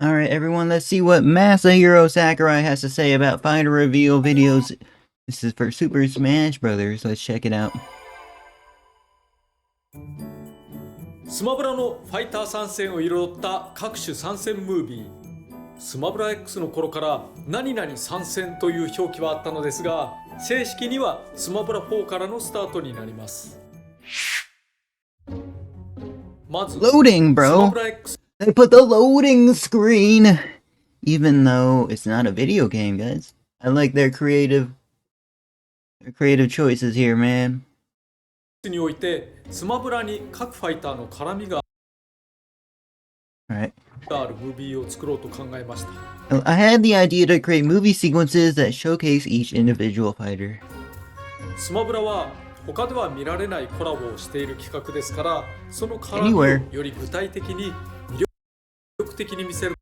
Alright, everyone, let's see what Masahiro Sakurai has to say about fighter reveal videos. This is for Super Smash Bros. Let's check it out. スマブラのファイター参戦を彩った各種参戦ムービー。スマブラ X の頃から何々参戦という表記はあったのですが、正式にはスマブラ4からのスタートになります。まず、 Loading, スマ bro! ブラ X They put the loading screen! Even though it's not a video game, guys. I like their creative choices here, man. において、スマブラに各ファイターの絡みが Alright. あるムービーを作ろうと考えました。I had the idea to create movie sequences that showcase each individual fighter. スマブラは他では見られないコラボをしている企画ですから、その絡みをより具体的に魅力的に見せる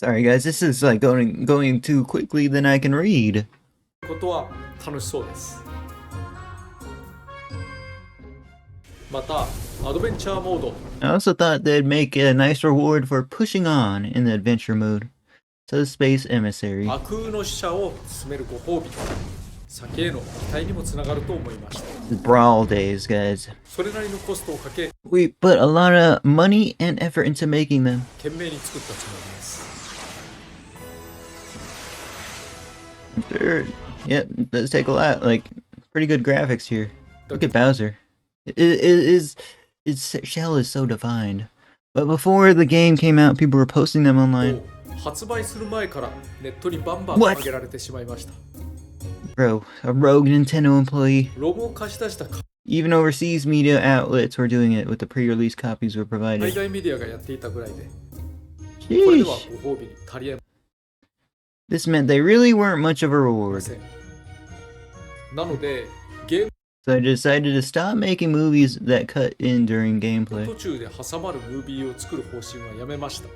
Sorry, guys, this is like going too quickly than I can read. ことは楽しそうです。また、アドベンチャーモード I also thought they'd make a nice reward for pushing on in the adventure mode. So Space Emissary. 悪空の使者を進めるご褒美、先への期待にもつながると思いました。 Brawl days, guys. それなりのコストをかけ、 We put a lot of money and effort into making them. 懸命に作ったつもりです。 Sure. Yep, it does take a lot. Like, pretty good graphics here. Look at Bowser. His shell is so defined. But before the game came out, people were posting them online. 発売する前からネットにバンバン上げられてしまいました。 Bro, a rogue Nintendo employee. ロゴを貸し出した Even overseas media outlets were doing it with the pre-release copies were 海 provided. 外メディアがやっていたぐらいで、これでは Sheesh. ご褒美に足りえ This meant they really weren't much of a ま reward. せん。なので、ゲー So I decided to stop making movies that cut in during ム gameplay. 途中で挟まるムービーを作る方針はやめました。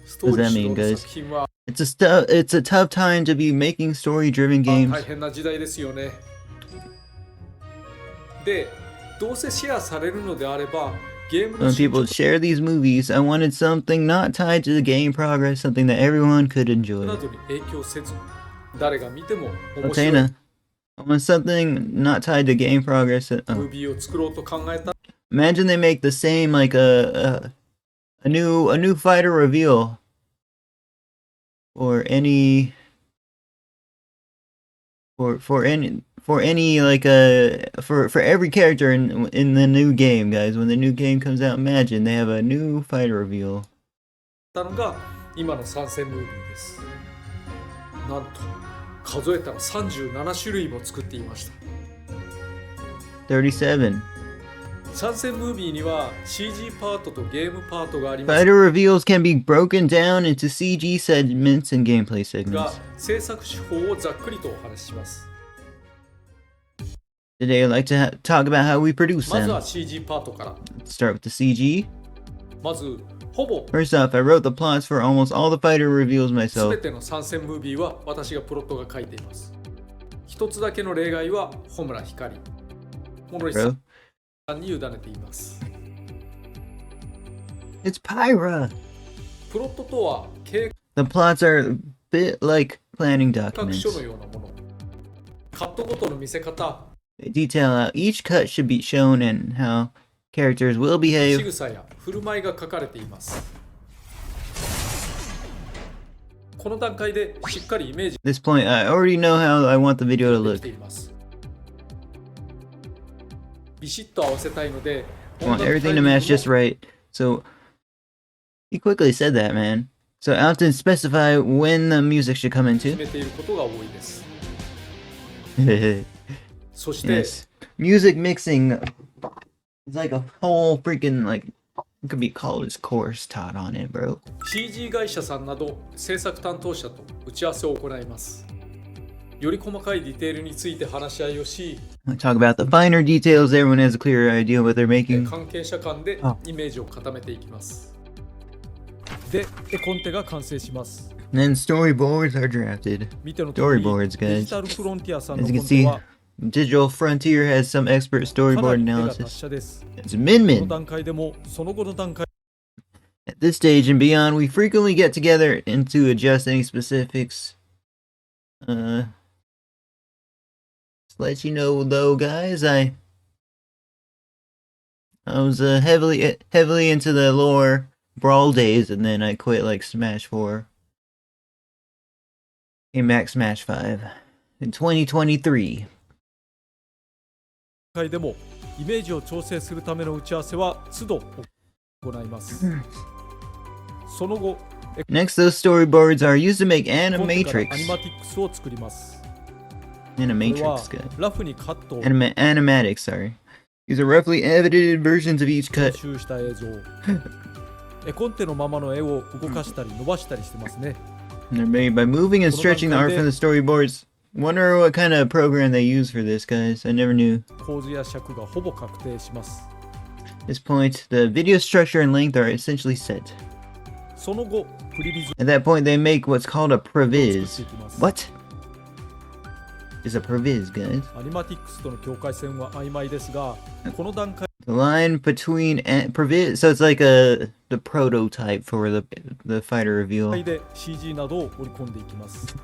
ス What トー does リ that ー mean, 主導の guys? 作品は It's a tough time to be making story-driven games. 大変な時代ですよね。で、どうせシェアされるのであれば、ゲームの When 進 people 捗 share these movies, I wanted something not tied to the game progress, something that everyone could な enjoy. どに影響せず、誰が見ても面 Okay, 白い now. I want something not tied to game progress. ムービーを作ろうと考えた Imagine they make the same like a new fighter reveal or any for any like for every character in the new game, guys. When the new game comes out, imagine they have a new fighter reveal. のが今の参戦ムービーです。なんと数えたら37種類も作っていました。 37. 参戦ムービーには CG パートとゲームパートがあります Fighter reveals can be broken down into CG segments and gameplay が segments. 制作手法をざっくりとお話しします。 Today, I'd like to talk about how we produce まず them. は CG パートから。 Let's start with the CG. まずほぼ First off, I wrote the plots for almost all the fighter reveals す myself. べての参戦ムービーは私がプロットが書いています。一つだけの例外は穂村光、諸石 Bro, さんに委ねています。 it's Pyra. プロットとは計 The plots are a bit like planning 画 documents. 書のようなもの。カットごとの見せ方、 They detail how each cut should be shown and how characters will 仕 behave. 草や振る舞いが書かれています。この段階でしっかりイメージ At this point, I already know how I want the video to でき look. ています。ビシッと合わせたいので、 I want everything to match just right. So, he quickly said that, man. So I often specify when the music should come 決 into. めていることが多いです。そして、 Yes. Music mixing is like a whole freaking, like, it could be college course taught on it, bro. CG 会社さんなど制作担当者と打ち合わせを行います。より細かいディテールについて話し合いをし、 I talk about the finer details. Everyone has a clear idea what they're making. 関係者間でイメージを固めていきます。で、絵コンテが完成します。 And then storyboards are drafted. 見ての通り、 Storyboards, デ guys. ジタルフロンティアさんの As コ you ン can テ see, は Digital Frontier has some expert かな storyboard り手が達 analysis. 者です。 It's この Min Min. 段階でもその後の段階 At this stage and beyond, we frequently get together and to adjust any specifics. Just let you know though, guys, I was heavily into the lore Brawl days, and then I quit like Smash 4. Came back Smash 5 in 2023. 会でもイメージを調整するための打ち合わせは都度行います。その後、Next, those storyboards are used to make コンテからアニ animatrix. マティクスを作ります。これは Animatrix, good. ラフにカットを Animatics, sorry. These are roughly edited versions of each 編 cut. 集した映像。絵コンテのままの絵を動かしたり伸ばしたりしてますね。And they're made by moving and stretching the art from the storyboards. Wonder what kind of program they use for this, guys. I never knew. 構図や尺がほぼ確定します。At this point, the video structure and length are essentially set. その後、プリビズ At that point, they make what's called a を作って previs. いきます。 What is a previs, guys? アニマティクスとの境界線は曖昧ですが、この段階 The line between previs, so it's like the prototype for the fighter reveal. で CG などを織り込んでいきます。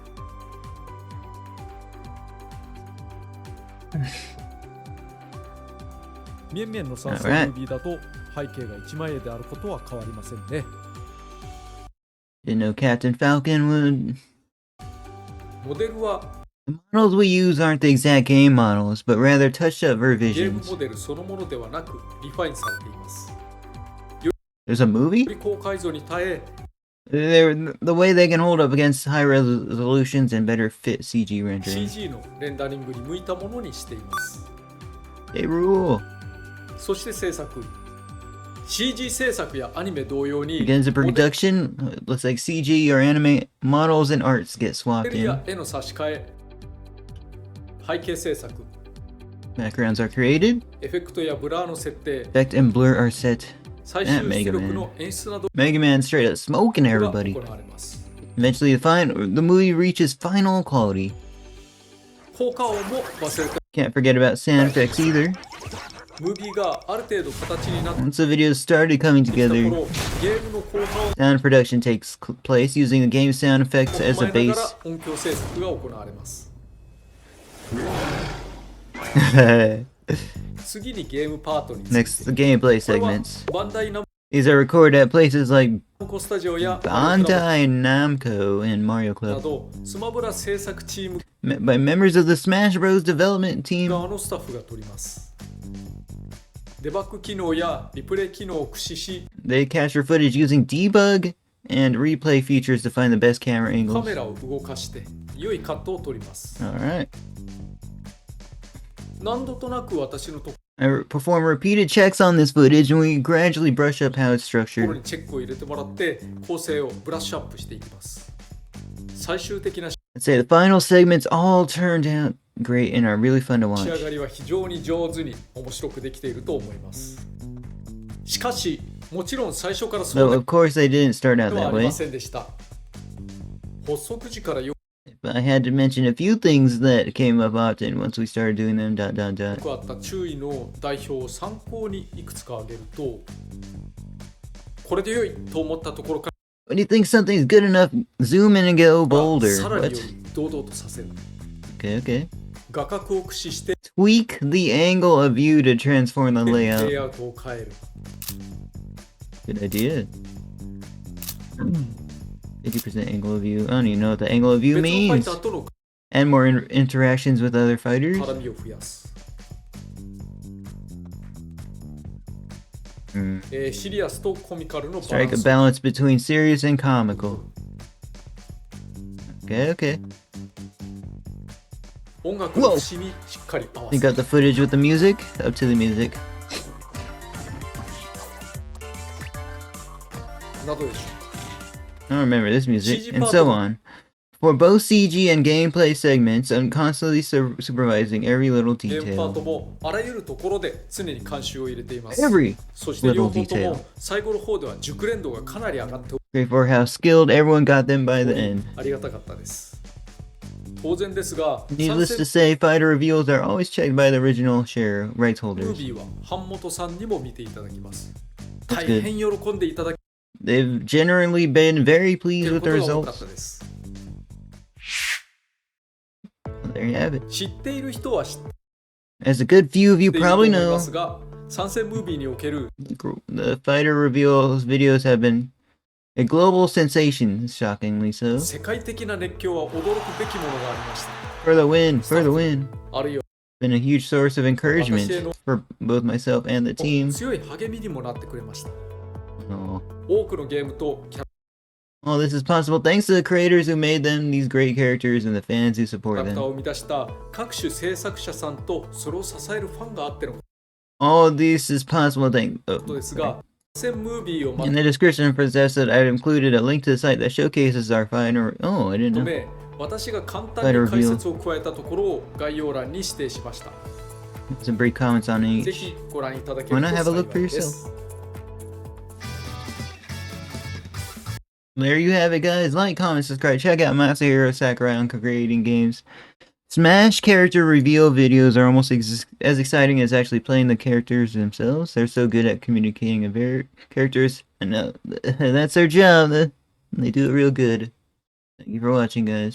ミェンミェンの参戦ムービーだと背景が一枚絵であることは変わりませんね。Didn't know Captain Falcon would. モデルは The models we use aren't the exact game models, but rather touched up ゲーム revisions. モデルそのものではなくリファインされています。 There's a よ movie? り高解像に耐え、 The way they can hold up against high resolutions and better fit CG rendering. CG のレンダリングに向いたものにしています。 They rule. そして制作。CG 制作やアニメ同様に Begins the モデ production. Looks like CG or anime models and arts get ル swapped や in. 絵の差し替え、背景制作、 Backgrounds are created. エフェクトやブラーの設定、 Effect and blur are set. 最終出力の演出など Mega Man straight up smoking が everybody. 行われます。 Eventually, the movie reaches final quality. 効果音も忘れて、 Can't forget about sound effects either. ムービーがある程度形になって Once the videos started coming きた together, 頃、ゲームの効果音 sound production takes place using the game's sound effects を as a 踏まえなが base. ら音響制作が行われます。次にゲームパートに Next, the gameplay これは segments. バンダイナム These are recorded at places like コスタジオや Bandai Namco and Mario な Club, どスマブラ制作チーム by members of the Smash Bros. development team. 側のスタッフが取ります。デバッグ機能やリプレイ機能を駆使し、 They capture footage using debug and replay features to find the best camera カ angles. メラを動かして良いカットを取ります。 Alright. 何度となく私のとこ I perform repeated checks on this footage and we gradually brush up how it's ろ structured. にチェックを入れてもらって構成をブラッシュアップしていきます。最終的な仕 I'd say the final segments all turned out great and are really fun to 上 watch. がりは非常に上手に面白くできていると思います。しかし、もちろん最初からそ Though う of course they didn't start で out は that ありま way. せんでした。発足時からよ But I had to mention a few things that came up often once we started doing them. ... くあった注意の代表を参考にいくつか挙げると、これで良いと思ったところか When you think something's good enough, zoom in and go ら bolder. さらに What? より堂々とさせる。 Okay, okay. 画角を駆使して Tweak the angle of view to transform the レイ layout. アウトを変える。 Good idea. 50% angle of view. I don't even know what the angle of view 別のファイ means. ターとの And more interactions with other fighters. 絡みを増やす。シリアスとコミカルのバラ Strike ン a ス。 balance between serious and comical. Okay, okay. 音楽の節にしっかり合わ You せ got the footage with the music? Up to the music. などでしょ I don't remember this music. CG And so on. For both CG and gameplay segments, I'm constantly supervising every little う。ゲームパート detail. もあらゆるところで常に監修を入れています。 Every そして両 little 方と detail. も最後の方では熟練度がかなり上がってお Great for how skilled everyone got them by the り end. ありがたかったです。当然ですが、参 Needless to 戦 say, fighter reveals are always checked by the original share rights ムー holders. ビーは版元さんにも見ていただきます。 That's 大 good. 変喜んでいただき they've generally been very て pleased る with こ the とが多かった results. です。 There you have it. 知っている人は知っ As a good few of you ていると probably 思いま know, すが、参戦ムービーにおける the fighter reveals videos have been a global sensation, shockingly so. 世界的な熱狂は驚くべきものがありました。 For the win, for the win. あるいは Been a huge source of encouragement for both myself and the team. 強い励みにもなってくれました。 Oh. 多くのゲームとキャ All this is possible thanks to the creators who made them, these great characters, and the fans who ラ support クターを them. 生み出した各種制作者さんとそれを支えるファンがあってのこ All this is possible thanks. とですが、参戦ムービーをま In the description for this episode, I've included a link to the site that showcases our final. Oh, I didn't と know. め、私が簡単に解説を加えたところを概要欄に指定しました。 Some brief comments on ぜ each. ひご覧いただける Why と not have a 幸 look for いで yourself? す。 There you have it, guys. Like, comment, subscribe. Check out Masahiro Sakurai on Creating Games. Smash character reveal videos are almost as exciting as actually playing the characters themselves. They're so good at communicating with characters, and that's their job. They do it real good. Thank you for watching, guys.